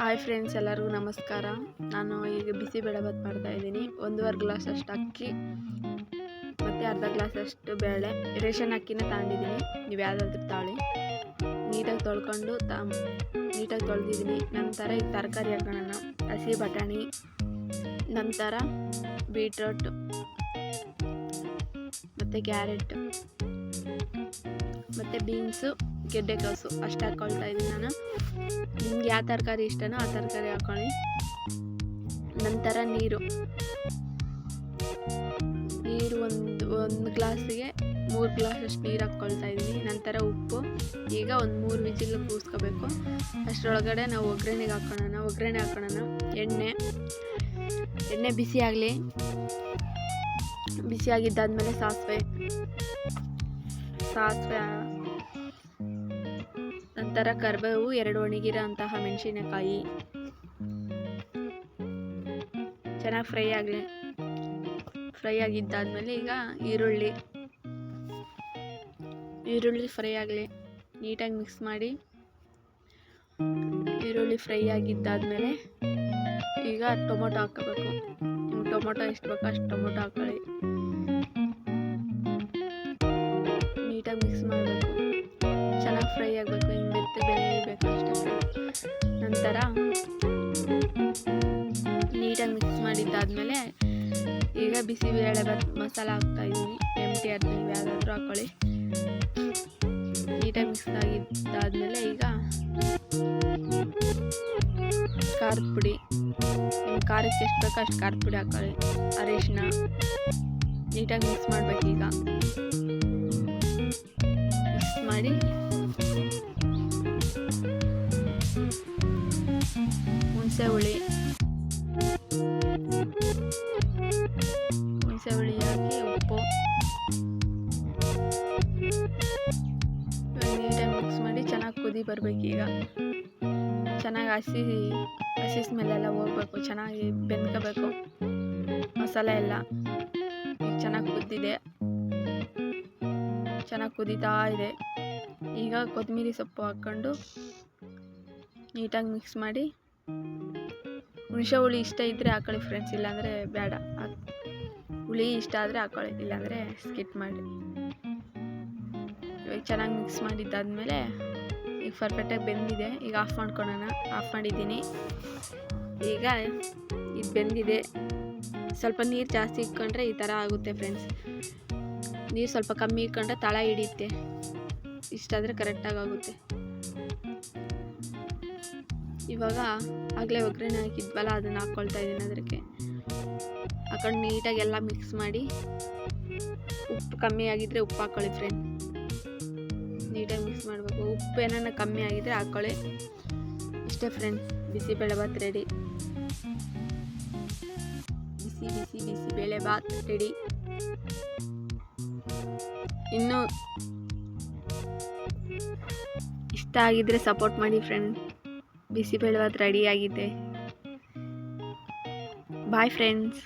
Hi friends, ಎಲ್ಲರಿಗೂ ನಮಸ್ಕಾರ. ನಾನು ಈಗ ಬಿಸಿಬೇಳೆಭಾತ್ ಮಾಡ್ತಾಯಿದ್ದೀನಿ. 1.5 ಗ್ಲಾಸ್ ಅಷ್ಟು ಅಕ್ಕಿ ಮತ್ತು ಅರ್ಧ ಗ್ಲಾಸ್ ಅಷ್ಟು ಬೇಳೆ. ರೇಷನ್ ಅಕ್ಕಿನ ತಗೊಂಡಿದ್ದೀನಿ, ನೀವು ಯಾವುದಾದ್ರೂ ತಾಳಿ. ನೀಟಾಗಿ ತೊಳ್ಕೊಂಡು ನೀಟಾಗಿ ತೊಳೆದಿದ್ದೀನಿ. ನಂತರ ಈಗ ತರಕಾರಿ ಹಾಕೋಣ. ಹಸಿ ಬಟಾಣಿ, ನಂತರ ಬೀಟ್ರೋಟ್ ಮತ್ತು ಕ್ಯಾರೆಟ್ ಮತ್ತು ಬೀನ್ಸು, ಗೆಡ್ಡೆಕೋಸು ಅಷ್ಟು ಹಾಕ್ಕೊಳ್ತಾ ಇದ್ದೀನಿ ನಾನು. ನಿಮ್ಗೆ ಯಾವ ತರಕಾರಿ ಇಷ್ಟನೋ ಆ ತರಕಾರಿ ಹಾಕ್ಕೊಳ್ಳಿ. ನಂತರ ನೀರು ಒಂದು ಗ್ಲಾಸಿಗೆ 3 ಗ್ಲಾಸ್ ಅಷ್ಟು ನೀರು ಹಾಕ್ಕೊಳ್ತಾ ಇದ್ದೀನಿ. ನಂತರ ಉಪ್ಪು. ಈಗ ಒಂದು 3 ವಿಜಿಲ್ ಕೂರಿಸ್ಕೋಬೇಕು. ಅಷ್ಟರೊಳಗಡೆ ನಾವು ಒಗ್ಗರಣೆ ಹಾಕೋಣ. ಎಣ್ಣೆ ಬಿಸಿ ಆಗಲಿ. ಬಿಸಿ ಆಗಿದ್ದಾದ್ಮೇಲೆ ಸಾಸಿವೆ, ನಂತರ ಕರಿಬೇವು, 2 ಒಣಗಿರೋ ಅಂತಹ ಮೆಣಸಿನಕಾಯಿ ಚೆನ್ನಾಗಿ ಫ್ರೈ ಆಗಿದ್ದಾದ್ಮೇಲೆ ಈಗ ಈರುಳ್ಳಿ ಫ್ರೈ ಆಗಲಿ. ನೀಟಾಗಿ ಮಿಕ್ಸ್ ಮಾಡಿ. ಈರುಳ್ಳಿ ಫ್ರೈ ಆಗಿದ್ದಾದ್ಮೇಲೆ ಈಗ ಟೊಮೊಟೊ ಹಾಕೋಬೇಕು. ನಿಮ್ಗೆ ಟೊಮೊಟೊ ಎಷ್ಟು ಬೇಕೋ ಅಷ್ಟು ಟೊಮೊಟೊ ಹಾಕೊಳ್ಳಿ. ನೀಟಾಗಿ ಮಿಕ್ಸ್ ಮಾಡಬೇಕು. ಚೆನ್ನಾಗಿ ಫ್ರೈ ಆಗಬೇಕು. ಹಿಂಗೆ ಬೇಯಬೇಕು ಅಷ್ಟೇ. ನಂತರ ನೀಟಾಗಿ ಮಿಕ್ಸ್ ಮಾಡಿದ್ದಾದಮೇಲೆ ಈಗ ಬಿಸಿಬೇಳೆಭಾತ್ ಮಸಾಲ ಹಾಕ್ತಾಯಿದ್ದೀನಿ. MTR ನೀವು ಯಾವುದಾದ್ರೂ ಹಾಕ್ಕೊಳ್ಳಿ. ನೀಟಾಗಿ ಮಿಕ್ಸ್ ಆಗಿದ್ದಾದಮೇಲೆ ಈಗ ಖಾರದ ಪುಡಿ, ನಿಮ್ಮ ಖಾರಕ್ಕೆ ಎಷ್ಟು ಬೇಕೋ ಅಷ್ಟು ಖಾರದ ಪುಡಿ ಹಾಕ್ಕೊಳ್ಳಿ. ಅರಿಶಿನ ನೀಟಾಗಿ ಮಿಕ್ಸ್ ಮಾಡಬೇಕು. ಈಗ ಮಿಕ್ಸ್ ಮಾಡಿ ಹುಣಸೆ ಹುಳಿ ಹಾಕಿ ಉಪ್ಪು ನೀಟಾಗಿ ಮಿಕ್ಸ್ ಮಾಡಿ ಚೆನ್ನಾಗಿ ಕುದಿ ಬರಬೇಕು. ಈಗ ಚೆನ್ನಾಗಿ ಹಸಿ ಸ್ಮೆಲ್ಲೆಲ್ಲ ಹೋಗ್ಬೇಕು. ಚೆನ್ನಾಗಿ ಬೆಂದ್ಕೋಬೇಕು ಮಸಾಲೆ ಎಲ್ಲ. ಚೆನ್ನಾಗಿ ಕುದ್ದಿದೆ, ಚೆನ್ನಾಗಿ ಕುದೀತಾ ಇದೆ. ಈಗ ಕೊತ್ತಂಬರಿ ಸೊಪ್ಪು ಹಾಕ್ಕೊಂಡು ನೀಟಾಗಿ ಮಿಕ್ಸ್ ಮಾಡಿ. ಹುಣಸೆ ಹುಳಿ ಇಷ್ಟ ಇದ್ದರೆ ಹಾಕೊಳ್ಳಿ ಫ್ರೆಂಡ್ಸ್, ಇಲ್ಲಾಂದರೆ ಬೇಡ. ಹುಳಿ ಇಷ್ಟ ಆದರೆ ಹಾಕೊಳ್ಳಿ, ಇಲ್ಲಾಂದರೆ ಸ್ಕಿಪ್ ಮಾಡಿ. ಇವಾಗ ಚೆನ್ನಾಗಿ ಮಿಕ್ಸ್ ಮಾಡಿದ್ದಾದಮೇಲೆ ಈಗ ಪರ್ಫೆಕ್ಟಾಗಿ ಬೆಂದಿದೆ. ಈಗ ಆಫ್ ಮಾಡಿದ್ದೀನಿ. ಈಗ ಇದು ಬೆಂದಿದೆ. ಸ್ವಲ್ಪ ನೀರು ಜಾಸ್ತಿ ಇಟ್ಕೊಂಡ್ರೆ ಈ ಥರ ಆಗುತ್ತೆ ಫ್ರೆಂಡ್ಸ್. ನೀರು ಸ್ವಲ್ಪ ಕಮ್ಮಿ ಇಟ್ಕೊಂಡ್ರೆ ತಳ ಹಿಡಿಯುತ್ತೆ. ಇಷ್ಟಾದರೆ ಕರೆಕ್ಟಾಗಿ ಆಗುತ್ತೆ. ಇವಾಗ ಆಗಲೇ ಒಗ್ಗರಣೆ ಹಾಕಿದ್ವಲ್ಲ, ಅದನ್ನು ಹಾಕ್ಕೊಳ್ತಾ ಇದ್ದೀನಿ. ಅದಕ್ಕೆ ಹಾಕೊಂಡು ನೀಟಾಗಿ ಎಲ್ಲ ಮಿಕ್ಸ್ ಮಾಡಿ. ಉಪ್ಪು ಕಮ್ಮಿ ಆಗಿದ್ದರೆ ಉಪ್ಪು ಹಾಕ್ಕೊಳ್ಳಿ ಫ್ರೆಂಡ್. ನೀಟಾಗಿ ಮಿಕ್ಸ್ ಮಾಡಬೇಕು. ಉಪ್ಪು ಏನಾರ ಕಮ್ಮಿ ಆಗಿದ್ದರೆ ಹಾಕ್ಕೊಳ್ಳಿ. ಇಷ್ಟೇ friends, bisi bele bath ready. Bisi bele bath ready. ಇನ್ನೂ ಇಷ್ಟ ಆಗಿದ್ದರೆ ಸಪೋರ್ಟ್ ಮಾಡಿ ಫ್ರೆಂಡ್. ಬಿಸಿಬೇಳೆಭಾತ್ ರೆಡಿ ಆಗಿದೆ. Bye friends.